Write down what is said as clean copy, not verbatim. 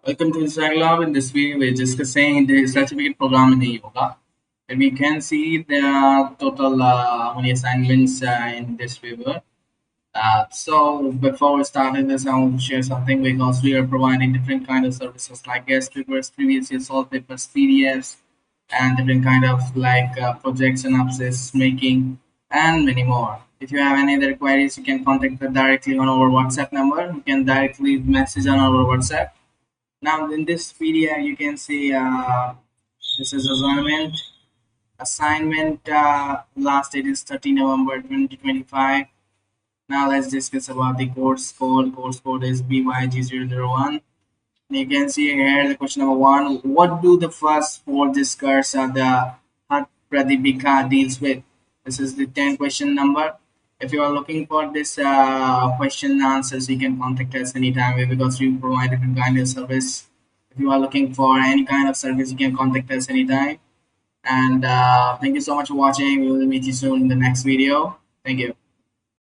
Welcome to Instagram. In this video, we're discussing the certificate program in the yoga. And we can see the total how many assignments in this paper. So before we starting this, I want to share something because we are providing different kind of services like guest papers, previous year solved papers, PDFs, and different kind of like project synopsis making, and many more. If you have any other queries, you can contact us directly on our WhatsApp number. You can directly message on our WhatsApp. Now in this PDF, you can see this is assignment. Assignment last date is 30 November 2025. Now let's discuss about the course code. Course code is BYG001. You can see here the question number one. What do the first four discuss the Hat Pradipika deals with? This is the 10 question number. If you are looking for this question and answers, you can contact us anytime because we provide different kind of service. If you are looking for any kind of service, you can contact us anytime. And thank you so much for watching. We will meet you soon in the next video. Thank you.